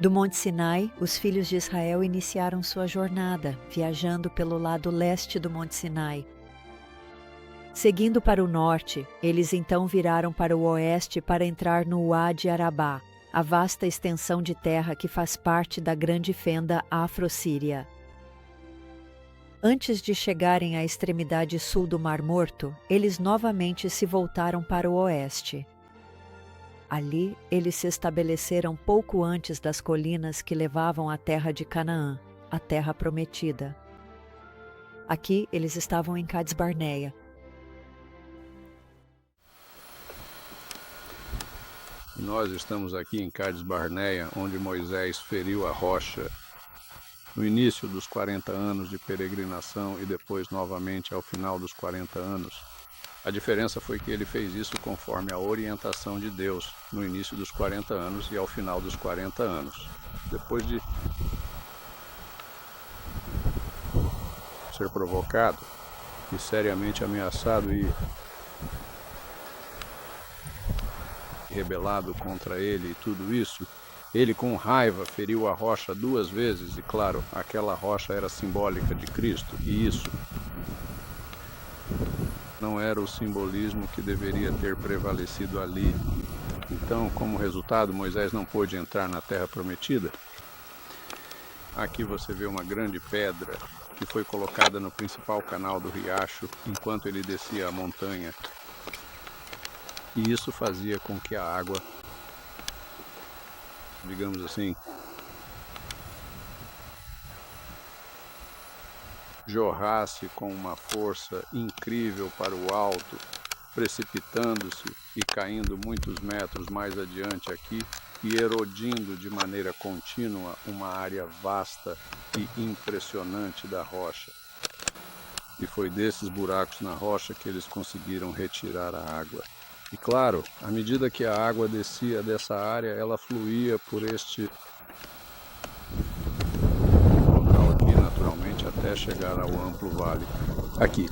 Do Monte Sinai, os filhos de Israel iniciaram sua jornada, viajando pelo lado leste do Monte Sinai. Seguindo para o norte, eles então viraram para o oeste para entrar no Uade Arabá, a vasta extensão de terra que faz parte da grande fenda afro-síria. Antes de chegarem à extremidade sul do Mar Morto, eles novamente se voltaram para o oeste. Ali, eles se estabeleceram pouco antes das colinas que levavam à terra de Canaã, a terra prometida. Aqui, eles estavam em Cades Barneia. Nós estamos aqui em Cades Barneia, onde Moisés feriu a rocha no início dos 40 anos de peregrinação e depois novamente ao final dos 40 anos. A diferença foi que ele fez isso conforme a orientação de Deus no início dos 40 anos e ao final dos 40 anos. Depois de ser provocado e seriamente ameaçado e rebelado contra ele e tudo isso, ele com raiva feriu a rocha 2 vezes e, claro, aquela rocha era simbólica de Cristo e isso não era o simbolismo que deveria ter prevalecido ali. Então, como resultado, Moisés não pôde entrar na terra prometida. Aqui você vê uma grande pedra que foi colocada no principal canal do riacho enquanto ele descia a montanha. E isso fazia com que a água, digamos assim, jorrasse com uma força incrível para o alto, precipitando-se e caindo muitos metros mais adiante aqui e erodindo de maneira contínua uma área vasta e impressionante da rocha. E foi desses buracos na rocha que eles conseguiram retirar a água. E claro, à medida que a água descia dessa área, ela fluía por este local aqui, naturalmente, até chegar ao amplo vale aqui,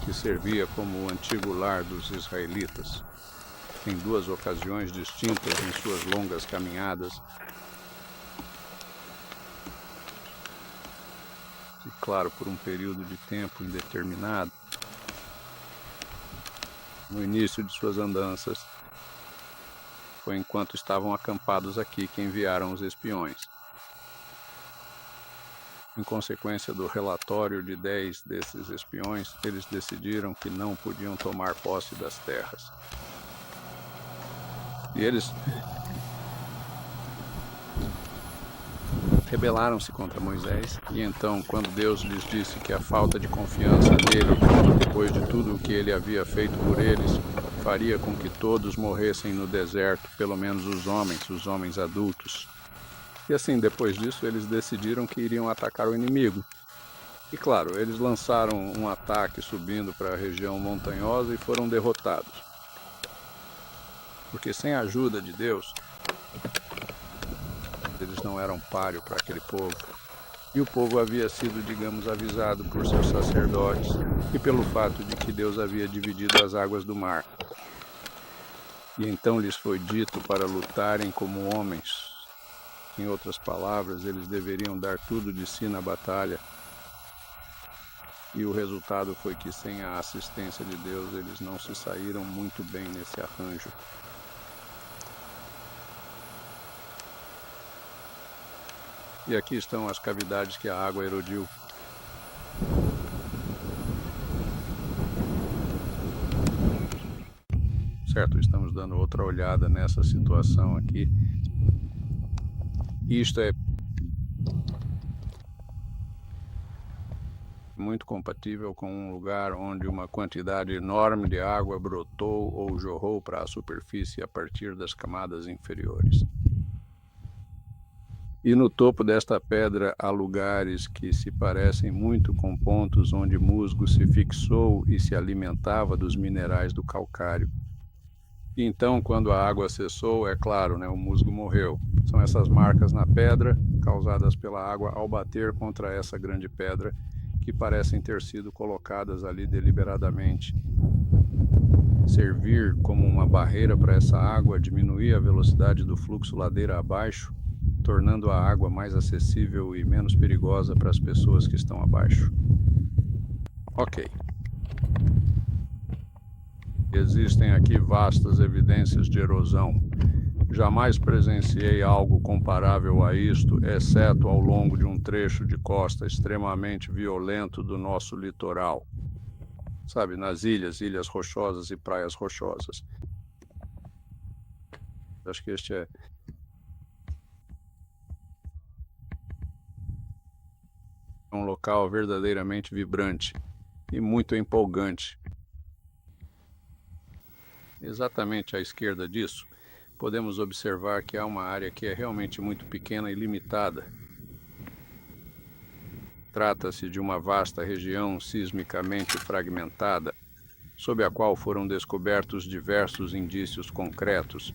que servia como o antigo lar dos israelitas. Em 2 ocasiões distintas em suas longas caminhadas, e claro, por um período de tempo indeterminado, no início de suas andanças, foi enquanto estavam acampados aqui que enviaram os espiões. Em consequência do relatório de 10 desses espiões, eles decidiram que não podiam tomar posse das terras. E eles rebelaram-se contra Moisés, e então, quando Deus lhes disse que a falta de confiança nele, depois de tudo o que ele havia feito por eles, faria com que todos morressem no deserto, pelo menos os homens adultos. E assim, depois disso, eles decidiram que iriam atacar o inimigo. E claro, eles lançaram um ataque subindo para a região montanhosa e foram derrotados. Porque sem a ajuda de Deus, eles não eram páreo para aquele povo. E o povo havia sido, digamos, avisado por seus sacerdotes e pelo fato de que Deus havia dividido as águas do mar. E então lhes foi dito para lutarem como homens. Em outras palavras, eles deveriam dar tudo de si na batalha. E o resultado foi que, sem a assistência de Deus, eles não se saíram muito bem nesse arranjo. E aqui estão as cavidades que a água erodiu. Certo, estamos dando outra olhada nessa situação aqui. Isto é muito compatível com um lugar onde uma quantidade enorme de água brotou ou jorrou para a superfície a partir das camadas inferiores. E no topo desta pedra há lugares que se parecem muito com pontos onde musgo se fixou e se alimentava dos minerais do calcário. E então, quando a água cessou, é claro, o musgo morreu. São essas marcas na pedra, causadas pela água ao bater contra essa grande pedra, que parecem ter sido colocadas ali deliberadamente. Servir como uma barreira para essa água, diminuir a velocidade do fluxo ladeira abaixo, tornando a água mais acessível e menos perigosa para as pessoas que estão abaixo. Ok. Existem aqui vastas evidências de erosão. Jamais presenciei algo comparável a isto, exceto ao longo de um trecho de costa extremamente violento do nosso litoral. Sabe, nas ilhas rochosas e praias rochosas. Acho que este é um local verdadeiramente vibrante e muito empolgante. Exatamente à esquerda disso, podemos observar que há uma área que é realmente muito pequena e limitada. Trata-se de uma vasta região sismicamente fragmentada, sob a qual foram descobertos diversos indícios concretos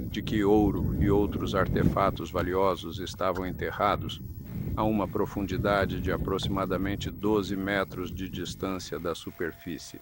de que ouro e outros artefatos valiosos estavam enterrados a uma profundidade de aproximadamente 12 metros de distância da superfície.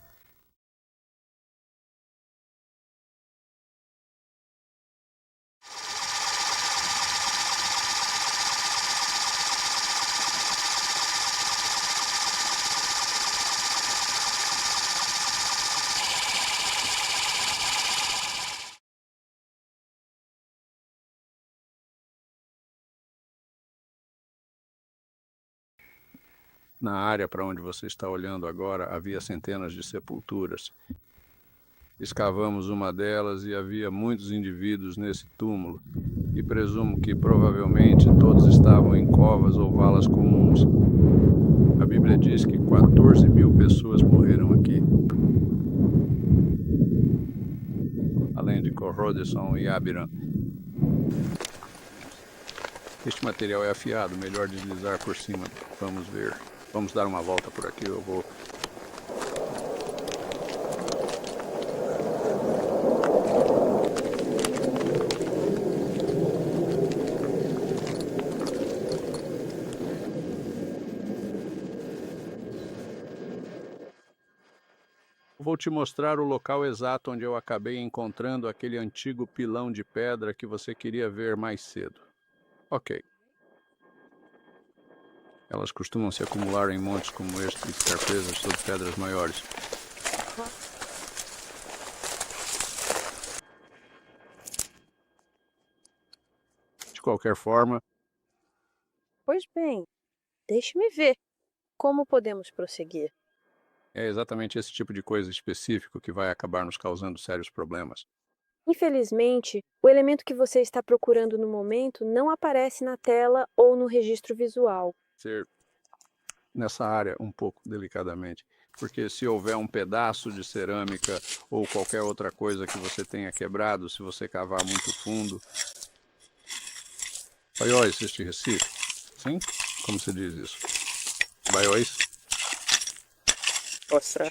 Na área para onde você está olhando agora, havia centenas de sepulturas. Escavamos uma delas e havia muitos indivíduos nesse túmulo, e presumo que provavelmente todos estavam em covas ou valas comuns. A Bíblia diz que 14.000 pessoas morreram aqui, além de Corrodesson e Abiram. Este material é afiado, melhor deslizar por cima. Vamos ver. Vamos dar uma volta por aqui, eu vou... Vou te mostrar o local exato onde eu acabei encontrando aquele antigo pilão de pedra que você queria ver mais cedo. Ok. Elas costumam se acumular em montes como este e ficar presas sob pedras maiores. De qualquer forma, Pois bem, deixe-me ver. Como podemos prosseguir? é exatamente esse tipo de coisa específico que vai acabar nos causando sérios problemas. Infelizmente, o elemento que você está procurando no momento não aparece na tela ou no registro visual. Ser nessa área um pouco delicadamente, porque se houver um pedaço de cerâmica ou qualquer outra coisa que você tenha quebrado, se você cavar muito fundo... Baióis, este Recife? Sim? Como se diz isso? Baióis? Ostra.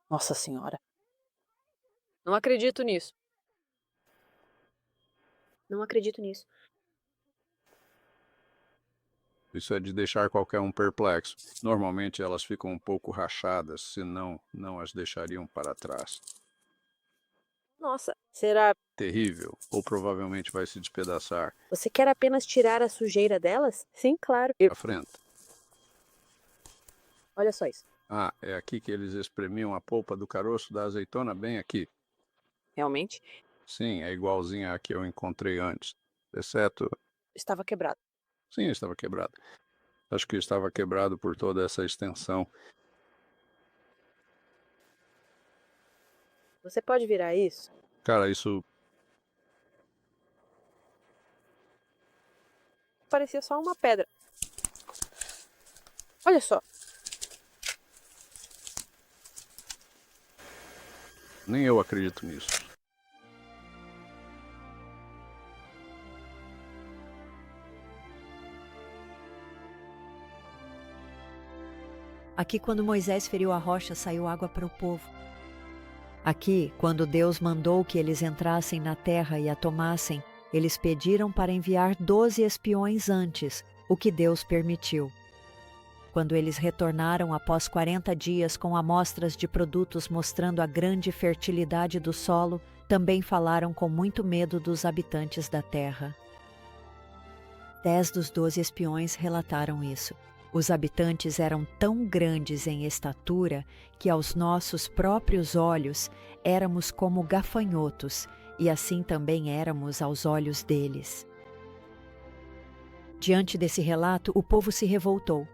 Nossa Senhora. Não acredito nisso. Não acredito nisso. Isso é de deixar qualquer um perplexo. Normalmente elas ficam um pouco rachadas, senão não as deixariam para trás. Nossa, será? Terrível, ou provavelmente vai se despedaçar. Você quer apenas tirar a sujeira delas? Sim, claro. À frente. Olha só isso. Ah, é aqui que eles espremiam a polpa do caroço da azeitona, bem aqui. Realmente? Sim, é igualzinha à que eu encontrei antes. Exceto... Estava quebrado. Sim, estava quebrado. Acho que estava quebrado por toda essa extensão. Você pode virar isso? Cara, isso... Parecia só uma pedra. Olha só. Nem eu acredito nisso. Aqui, quando Moisés feriu a rocha, saiu água para o povo. Aqui, quando Deus mandou que eles entrassem na terra e a tomassem, eles pediram para enviar 12 espiões antes, o que Deus permitiu. Quando eles retornaram após 40 dias com amostras de produtos mostrando a grande fertilidade do solo, também falaram com muito medo dos habitantes da terra. 10 dos 12 espiões relataram isso. Os habitantes eram tão grandes em estatura que aos nossos próprios olhos éramos como gafanhotos, e assim também éramos aos olhos deles. Diante desse relato, o povo se revoltou.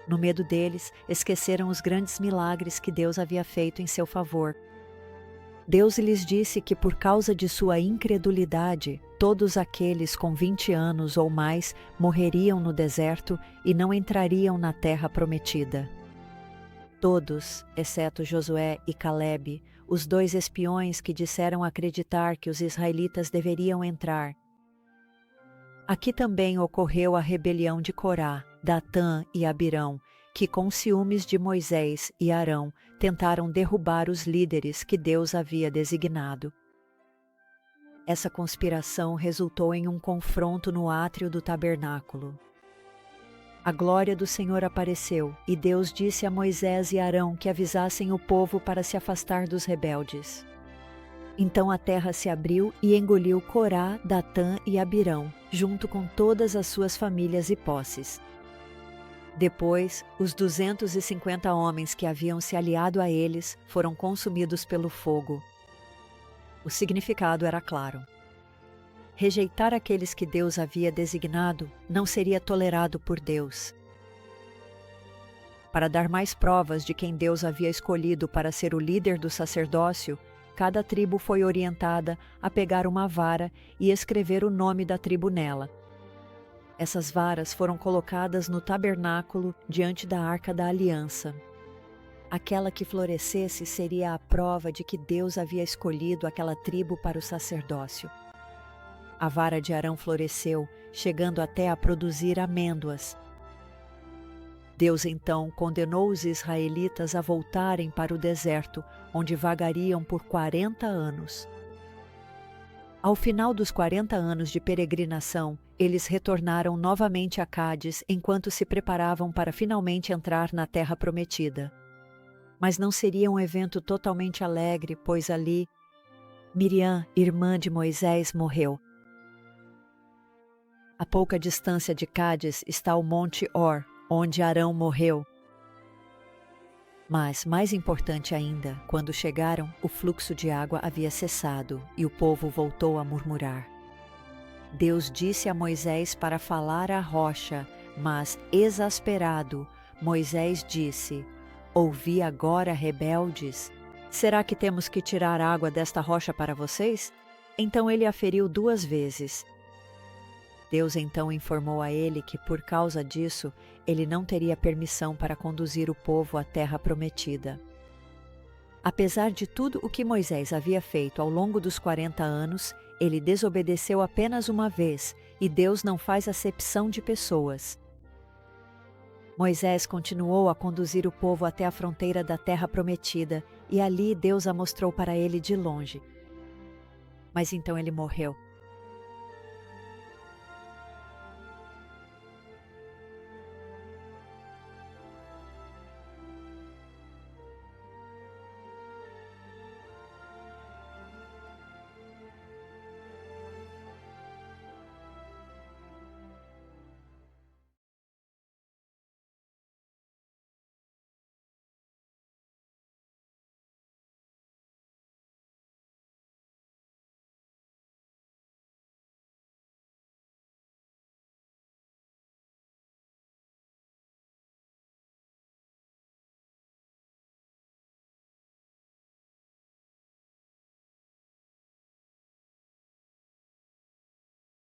No medo deles, esqueceram os grandes milagres que Deus havia feito em seu favor. Deus lhes disse que por causa de sua incredulidade, todos aqueles com 20 anos ou mais morreriam no deserto e não entrariam na terra prometida. Todos, exceto Josué e Calebe, os 2 espiões que disseram acreditar que os israelitas deveriam entrar. Aqui também ocorreu a rebelião de Corá, Datã e Abirão, que com ciúmes de Moisés e Arão tentaram derrubar os líderes que Deus havia designado. Essa conspiração resultou em um confronto no átrio do tabernáculo. A glória do Senhor apareceu, e Deus disse a Moisés e Arão que avisassem o povo para se afastar dos rebeldes. Então a terra se abriu e engoliu Corá, Datã e Abirão, junto com todas as suas famílias e posses. Depois, os 250 homens que haviam se aliado a eles foram consumidos pelo fogo. O significado era claro. Rejeitar aqueles que Deus havia designado não seria tolerado por Deus. Para dar mais provas de quem Deus havia escolhido para ser o líder do sacerdócio, cada tribo foi orientada a pegar uma vara e escrever o nome da tribo nela. Essas varas foram colocadas no tabernáculo diante da Arca da Aliança. Aquela que florescesse seria a prova de que Deus havia escolhido aquela tribo para o sacerdócio. A vara de Arão floresceu, chegando até a produzir amêndoas. Deus então condenou os israelitas a voltarem para o deserto, onde vagariam por 40 anos. Ao final dos 40 anos de peregrinação, eles retornaram novamente a Cádiz enquanto se preparavam para finalmente entrar na Terra Prometida. Mas não seria um evento totalmente alegre, pois ali, Miriam, irmã de Moisés, morreu. A pouca distância de Cádiz está o Monte Hor, onde Arão morreu. Mas, mais importante ainda, quando chegaram, o fluxo de água havia cessado e o povo voltou a murmurar. Deus disse a Moisés para falar à rocha, mas, exasperado, Moisés disse: "Ouvi agora, rebeldes? Será que temos que tirar água desta rocha para vocês?" Então ele aferiu 2 vezes. Deus então informou a ele que, por causa disso, ele não teria permissão para conduzir o povo à terra prometida. Apesar de tudo o que Moisés havia feito ao longo dos 40 anos, ele desobedeceu apenas uma vez, e Deus não faz acepção de pessoas. Moisés continuou a conduzir o povo até a fronteira da terra prometida, e ali Deus a mostrou para ele de longe. Mas então ele morreu.